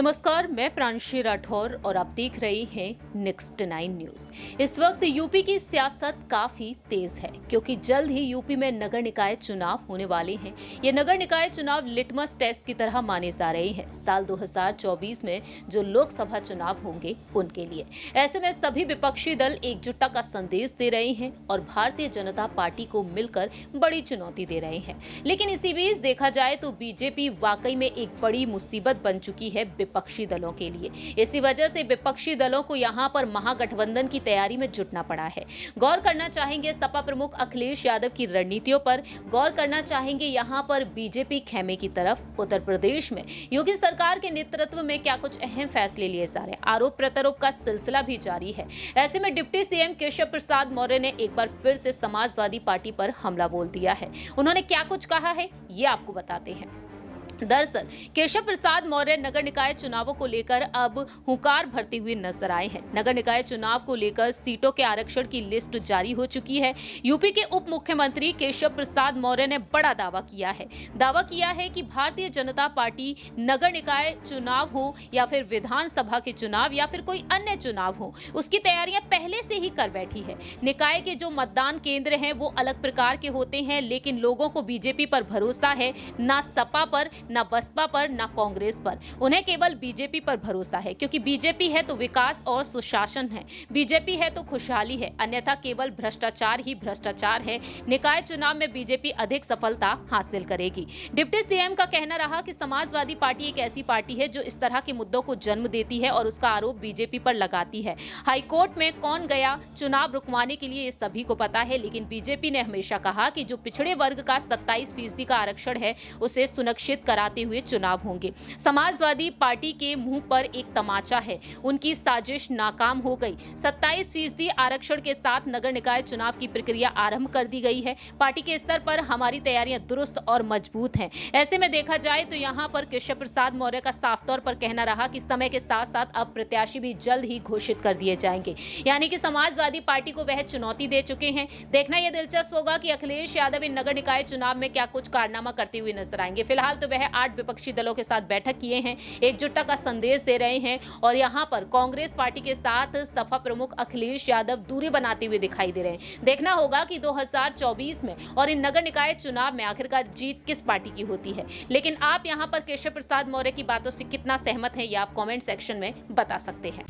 नमस्कार, मैं प्रांशी राठौर और आप देख रहे हैं नेक्स्ट 9 न्यूज। इस वक्त यूपी की सियासत काफी तेज है क्योंकि जल्द ही यूपी में नगर निकाय चुनाव होने वाले हैं। ये नगर निकाय चुनाव लिटमस टेस्ट की तरह माने जा रहे हैं साल 2024 में जो लोकसभा चुनाव होंगे उनके लिए। ऐसे में सभी विपक्षी दल एकजुटता का संदेश दे रहे हैं और भारतीय जनता पार्टी को मिलकर बड़ी चुनौती दे रहे हैं। लेकिन इसी बीच देखा जाए तो बीजेपी वाकई में एक बड़ी मुसीबत बन चुकी है विपक्षी दलों के लिए। इसी वजह से विपक्षी दलों को यहां पर महागठबंधन की तैयारी में जुटना पड़ा है। गौर करना चाहेंगे सपा प्रमुख अखिलेश यादव की रणनीतियों पर, गौर करना चाहेंगे यहां पर बीजेपी खेमे की तरफ। उत्तर प्रदेश में योगी सरकार के नेतृत्व में क्या कुछ अहम फैसले लिए जा रहे हैं। आरोप प्रत्यारोप का सिलसिला भी जारी है। ऐसे में डिप्टी सीएम केशव प्रसाद मौर्य ने एक बार फिर से समाजवादी पार्टी पर हमला बोल दिया है। उन्होंने क्या कुछ कहा है ये आपको बताते हैं। दरअसल केशव प्रसाद मौर्य नगर निकाय चुनावों को लेकर अब हुंकार भरते हुए नजर आए हैं। नगर निकाय चुनाव को लेकर सीटों के आरक्षण की लिस्ट जारी हो चुकी है। यूपी के उप मुख्यमंत्री केशव प्रसाद मौर्य ने बड़ा दावा किया है कि भारतीय जनता पार्टी नगर निकाय चुनाव हो या फिर विधानसभा के चुनाव या फिर कोई अन्य चुनाव हो, उसकी तैयारियां पहले से ही कर बैठी है। निकाय के जो मतदान केंद्र हैं वो अलग प्रकार के होते हैं, लेकिन लोगों को बीजेपी पर भरोसा है, ना सपा पर, ना बसपा पर, ना कांग्रेस पर। उन्हें केवल बीजेपी पर भरोसा है क्योंकि बीजेपी है तो विकास और सुशासन है, बीजेपी है तो खुशहाली है, अन्यथा केवल भ्रष्टाचार ही भ्रष्टाचार है। निकाय चुनाव में बीजेपी अधिक सफलता हासिल करेगी। डिप्टी सीएम का कहना रहा कि समाजवादी पार्टी एक ऐसी पार्टी है जो इस तरह के मुद्दों को जन्म देती है और उसका आरोप बीजेपी पर लगाती है। हाईकोर्ट में कौन गया चुनाव रुकवाने के लिए ये सभी को पता है, लेकिन बीजेपी ने हमेशा कहा कि जो पिछड़े वर्ग का 27% का आरक्षण है उसे सुनिश्चित कराते हुए चुनाव होंगे। समाजवादी पार्टी के मुंह पर एक तमाचा है, उनकी साजिश नाकाम हो गई। 27% आरक्षण के साथ नगर निकाय चुनाव की प्रक्रिया आरंभ कर दी गई है। पार्टी के स्तर पर हमारी तैयारियां दुरुस्त और मजबूत हैं। ऐसे में देखा जाए तो यहां पर केशव प्रसाद मौर्य का साफ तौर पर कहना रहा कि समय के साथ साथ अब प्रत्याशी भी जल्द ही घोषित कर दिए जाएंगे, यानी कि समाजवादी पार्टी को वह चुनौती दे चुके हैं। देखना यह दिलचस्प होगा कि अखिलेश यादव इन नगर निकाय चुनाव में क्या कुछ कारनामा करते हुए नजर आएंगे। फिलहाल तो वह 8 विपक्षी दलों के साथ बैठक किए हैं, एकजुटता का संदेश दे रहे हैं और यहां पर कांग्रेस पार्टी के साथ सपा प्रमुख अखिलेश यादव दूरी बनाते हुए दिखाई दे रहे हैं। देखना होगा कि 2024 में और इन नगर निकाय चुनाव में आखिरकार जीत किस पार्टी की होती है। लेकिन आप यहां पर केशव प्रसाद मौर्य की बातों से कितना सहमत हैं ये आप कमेंट सेक्शन में बता सकते हैं।